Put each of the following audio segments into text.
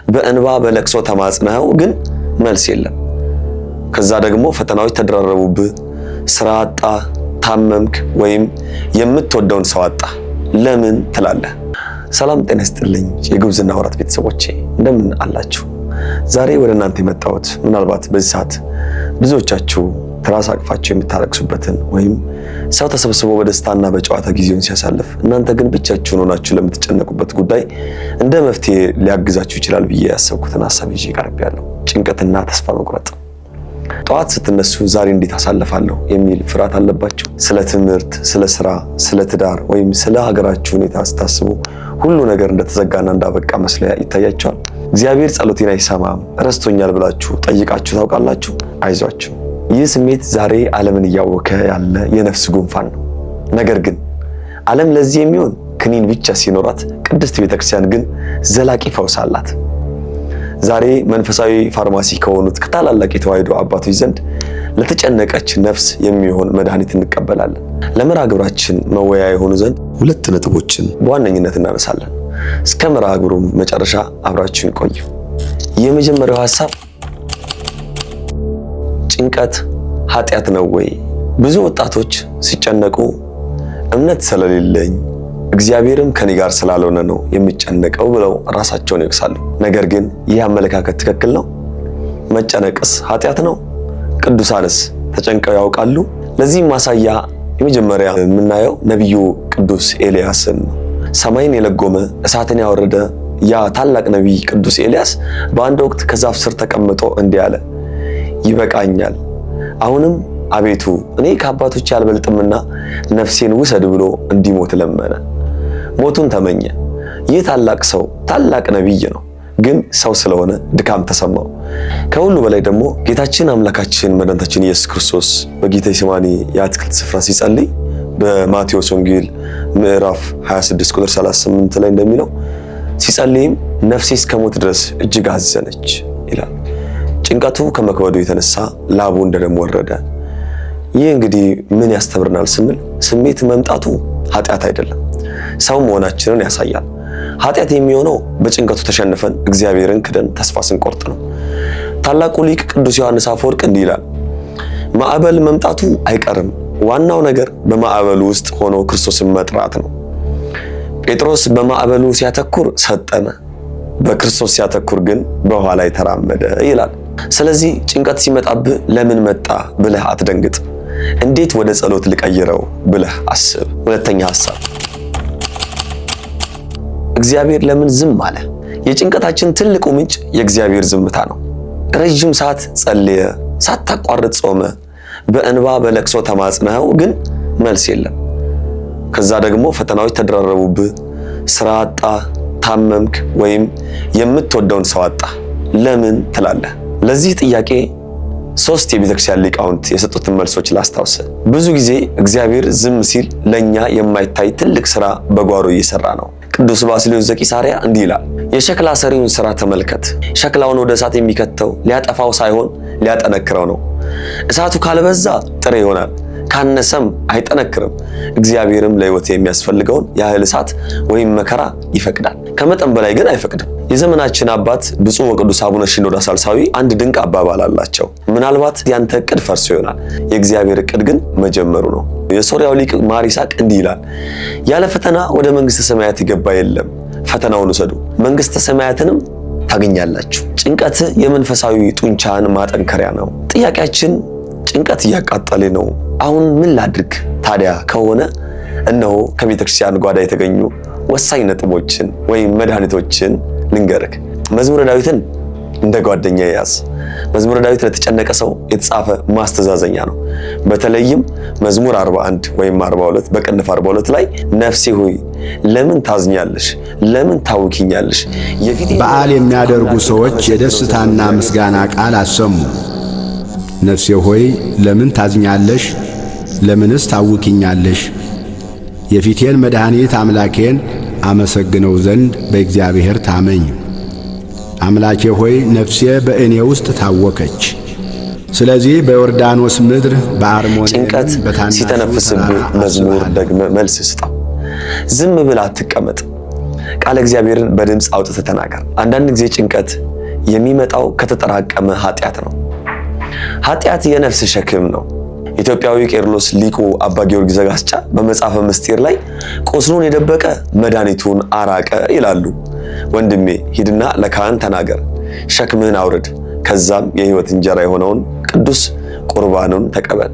በእንባ በለቅሶ ተማጽነው ግን መልስ የለም። ከዛ ደግሞ ፈተናዎች ተደራረቡብህ፣ ስራ አጣ፣ ታመምክ፣ ወይም የምትወደውን ሰው አጣ። ለምን ትላለህ? ሰላም ጤና ይስጥልኝ የጉብዝና ወራት ቤተሰቦቼ እንደምን አላችሁ? ዛሬ ወደ እናንተ የመጣሁት ምናልባት በዚህ ሰዓት ብዙዎቻችሁ ትራስ አቅፋችሁ የምታለቅሱበትን ወይም ሰው ተሰብስቦ በደስታና በጨዋታ ጊዜውን ሲያሳልፍ እናንተ ግን ብቻችሁን ሆናችሁ ለምትጨነቁበት ጉዳይ እንደ መፍትሄ ሊያግዛችሁ ይችላል ብዬ ያሰብኩትን ሐሳብ ይዤ ቀርቤያለሁ። ጭንቀትና ተስፋ መቁረጥ። ጠዋት ስትነሱ ዛሬ እንዴት አሳልፋለሁ የሚል ፍርሃት አለባችሁ? ስለ ትምህርት፣ ስለ ስራ፣ ስለ ትዳር ወይም ስለ ሀገራችሁ ሁኔታ ስታስቡ ሁሉ ነገር እንደተዘጋና እንዳበቃ መስሎ ይታያችኋል? እግዚአብሔር ጸሎቴን አይሰማም ረስቶኛል ብላችሁ ጠይቃችሁ ታውቃላችሁ? አይዟችሁ። ይህ ስሜት ዛሬ ዓለምን እያወከ ያለ የነፍስ ጉንፋን ነው። ነገር ግን ዓለም ለዚህ የሚሆን ክኒን ብቻ ሲኖራት፣ ቅድስት ቤተክርስቲያን ግን ዘላቂ ፈውስ አላት። ዛሬ መንፈሳዊ ፋርማሲ ከሆኑት ከታላላቅ የተዋሕዶ አባቶች ዘንድ ለተጨነቀች ነፍስ የሚሆን መድኃኒት እንቀበላለን። ለመርሃ ግብራችን መወያ የሆኑ ዘንድ ሁለት ነጥቦችን በዋነኝነት እናነሳለን። እስከ መርሃ ግብሩ መጨረሻ አብራችሁን ቆዩ። የመጀመሪያው ሐሳብ ጭንቀት ኃጢአት ነው ወይ? ብዙ ወጣቶች ሲጨነቁ እምነት ስለሌለኝ እግዚአብሔርም ከኔ ጋር ስላልሆነ ነው የሚጨነቀው ብለው ራሳቸውን ይወቅሳሉ። ነገር ግን ይህ አመለካከት ትክክል ነው? መጨነቅስ ኃጢአት ነው? ቅዱሳንስ ተጨንቀው ያውቃሉ? ለዚህ ማሳያ የመጀመሪያ የምናየው ነቢዩ ቅዱስ ኤልያስን ነው። ሰማይን የለጎመ እሳትን ያወረደ ያ ታላቅ ነቢይ ቅዱስ ኤልያስ በአንድ ወቅት ከዛፍ ስር ተቀምጦ እንዲህ አለ፣ ይበቃኛል፣ አሁንም አቤቱ እኔ ከአባቶቼ አልበልጥምና ነፍሴን ውሰድ ብሎ እንዲሞት ለመነ። ሞቱን ተመኘ። ይህ ታላቅ ሰው ታላቅ ነቢይ ነው፣ ግን ሰው ስለሆነ ድካም ተሰማው። ከሁሉ በላይ ደግሞ ጌታችን አምላካችን መድኃኒታችን ኢየሱስ ክርስቶስ በጌቴሴማኒ የአትክልት ስፍራ ሲጸልይ በማቴዎስ ወንጌል ምዕራፍ 26 ቁጥር 38 ላይ እንደሚለው ሲጸልይም ነፍሴ እስከ ሞት ድረስ እጅግ አዘነች ይላል። ጭንቀቱ ከመክበዱ የተነሳ ላቡ እንደ ደም ወረደ። ይህ እንግዲህ ምን ያስተምረናል ስንል ስሜት መምጣቱ ኃጢአት አይደለም፣ ሰው መሆናችንን ያሳያል። ኃጢአት የሚሆነው በጭንቀቱ ተሸንፈን እግዚአብሔርን ክደን ተስፋ ስንቆርጥ ነው። ታላቁ ሊቅ ቅዱስ ዮሐንስ አፈወርቅ እንዲህ ይላል፣ ማዕበል መምጣቱ አይቀርም፣ ዋናው ነገር በማዕበሉ ውስጥ ሆኖ ክርስቶስን መጥራት ነው። ጴጥሮስ በማዕበሉ ሲያተኩር ሰጠመ፣ በክርስቶስ ሲያተኩር ግን በውሃ ላይ ተራመደ ይላል። ስለዚህ ጭንቀት ሲመጣብህ ለምን መጣ ብለህ አትደንግጥ፣ እንዴት ወደ ጸሎት ልቀይረው ብለህ አስብ። ሁለተኛ ሐሳብ እግዚአብሔር ለምን ዝም አለ? የጭንቀታችን ትልቁ ምንጭ የእግዚአብሔር ዝምታ ነው። ረጅም ሰዓት ጸልየ፣ ሳታቋርጥ ጾመ፣ በእንባ በለቅሶ ተማጽነው ግን መልስ የለም። ከዛ ደግሞ ፈተናዎች ተደራረቡብህ፣ ስራ አጣ፣ ታመምክ፣ ወይም የምትወደውን ሰው አጣ። ለምን ትላለህ? ለዚህ ጥያቄ ሶስት የቤተክርስቲያን ሊቃውንት የሰጡትን መልሶች ላስታውስ። ብዙ ጊዜ እግዚአብሔር ዝም ሲል ለኛ የማይታይ ትልቅ ስራ በጓሮ እየሰራ ነው። ቅዱስ ባስልዮስ ዘቂሳርያ እንዲህ ይላል፣ የሸክላ ሰሪውን ስራ ተመልከት። ሸክላውን ወደ እሳት የሚከተው ሊያጠፋው ሳይሆን ሊያጠነክረው ነው። እሳቱ ካልበዛ ጥሬ ይሆናል፣ ካነሰም አይጠነክርም። እግዚአብሔርም ለሕይወት የሚያስፈልገውን ያህል እሳት ወይም መከራ ይፈቅዳል፣ ከመጠን በላይ ግን አይፈቅድም። የዘመናችን አባት ብፁዕ ወቅዱስ አቡነ ሽኖዳ ሳልሳዊ አንድ ድንቅ አባባል አላቸው። ምናልባት ያንተ እቅድ ፈርሶ ይሆናል፣ የእግዚአብሔር እቅድ ግን መጀመሩ ነው። የሶርያው ሊቅ ማር ይስሐቅ እንዲህ ይላል፣ ያለ ፈተና ወደ መንግስተ ሰማያት የገባ የለም። ፈተናውን ውሰዱ፣ መንግስተ ሰማያትንም ታገኛላችሁ። ጭንቀት የመንፈሳዊ ጡንቻን ማጠንከሪያ ነው። ጥያቄያችን ጭንቀት እያቃጠለ ነው፣ አሁን ምን ላድርግ ታዲያ ከሆነ እነሆ ከቤተክርስቲያን ጓዳ የተገኙ ወሳኝ ነጥቦችን ወይም መድኃኒቶችን ልንገርክ። መዝሙረ ዳዊትን እንደ ጓደኛ ያዝ። መዝሙረ ዳዊት ለተጨነቀ ሰው የተጻፈ ማስተዛዘኛ ነው። በተለይም መዝሙር 41 ወይም 42 በቅንፍ 42 ላይ ነፍሴ ሆይ ለምን ታዝኛለሽ? ለምን ታውኪኛለሽ? በዓል የሚያደርጉ ሰዎች የደስታና ምስጋና ቃል አሰሙ። ነፍሴ ሆይ ለምን ታዝኛለሽ? ለምንስ ታውኪኛለሽ? የፊቴን መድኃኒት አምላኬን አመሰግነው ዘንድ በእግዚአብሔር ታመኝ። አምላኬ ሆይ ነፍሴ በእኔ ውስጥ ታወከች። ስለዚህ በዮርዳኖስ ምድር በአርሞንኤም ጭንቀት ሲተነፍስብህ መዝሙር ደግመህ መልስ ስጠው። ዝም ብለህ አትቀመጥ። ቃለ እግዚአብሔርን በድምፅ አውጥተህ ተናገር። አንዳንድ ጊዜ ጭንቀት የሚመጣው ከተጠራቀመ ኃጢአት ነው። ኃጢአት የነፍስ ሸክም ነው። ኢትዮጵያዊ ቄርሎስ ሊቁ አባ ጊዮርጊስ ዘጋስጫ በመጽሐፈ ምስጢር ላይ ቁስሉን የደበቀ መድኃኒቱን አራቀ ይላሉ። ወንድሜ ሂድና ለካህን ተናገር፣ ሸክምህን አውርድ፣ ከዛም የሕይወት እንጀራ የሆነውን ቅዱስ ቁርባኑን ተቀበል።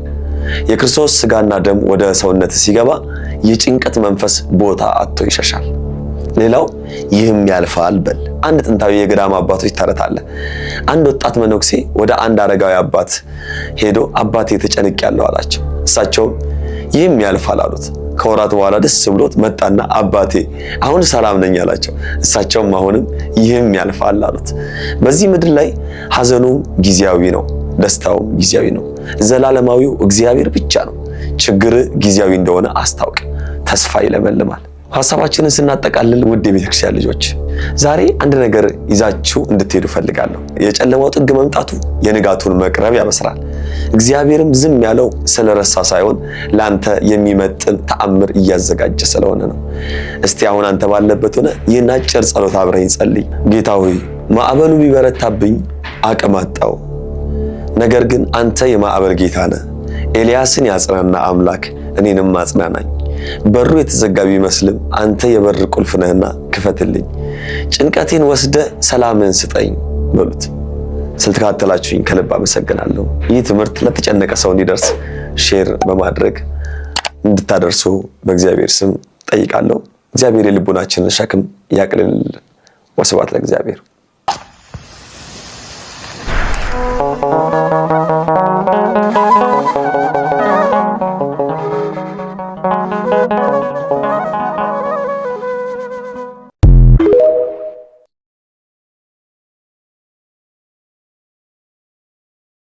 የክርስቶስ ሥጋና ደም ወደ ሰውነት ሲገባ የጭንቀት መንፈስ ቦታ አጥቶ ይሸሻል። ሌላው ይህም ያልፋል በል። አንድ ጥንታዊ የገዳም አባቶች ተረት አለ። አንድ ወጣት መነኩሴ ወደ አንድ አረጋዊ አባት ሄዶ አባቴ ተጨንቄያለሁ አላቸው። እሳቸውም ይህም ያልፋል አሉት። ከወራት በኋላ ደስ ብሎት መጣና አባቴ አሁን ሰላም ነኝ አላቸው። እሳቸውም አሁንም ይህም ያልፋል አሉት። በዚህ ምድር ላይ ሐዘኑም ጊዜያዊ ነው፣ ደስታውም ጊዜያዊ ነው። ዘላለማዊው እግዚአብሔር ብቻ ነው። ችግር ጊዜያዊ እንደሆነ አስታውቅ፣ ተስፋ ይለመልማል። ሐሳባችንን ስናጠቃልል ውድ የቤተክርስቲያን ልጆች ዛሬ አንድ ነገር ይዛችሁ እንድትሄዱ ፈልጋለሁ። የጨለማው ጥግ መምጣቱ የንጋቱን መቅረብ ያበስራል። እግዚአብሔርም ዝም ያለው ስለረሳ ሳይሆን ላንተ የሚመጥን ተአምር እያዘጋጀ ስለሆነ ነው። እስቲ አሁን አንተ ባለበት ሆነ ይህን አጭር ጸሎት አብረኝ ጸልይ። ጌታ ሆይ ማዕበሉ ቢበረታብኝ አቅም አጣው፣ ነገር ግን አንተ የማዕበል ጌታ ነህ። ኤልያስን ያጽናና አምላክ እኔንም አጽናናኝ። በሩ የተዘጋ ቢመስልም አንተ የበር ቁልፍ ነህና ክፈትልኝ። ጭንቀቴን ወስደ ሰላምን ስጠኝ በሉት። ስለተከታተላችሁኝ ከልብ አመሰግናለሁ። ይህ ትምህርት ለተጨነቀ ሰው እንዲደርስ ሼር በማድረግ እንድታደርሱ በእግዚአብሔር ስም ጠይቃለሁ። እግዚአብሔር የልቡናችንን ሸክም ያቅልልልን። ወስብሐት ለእግዚአብሔር።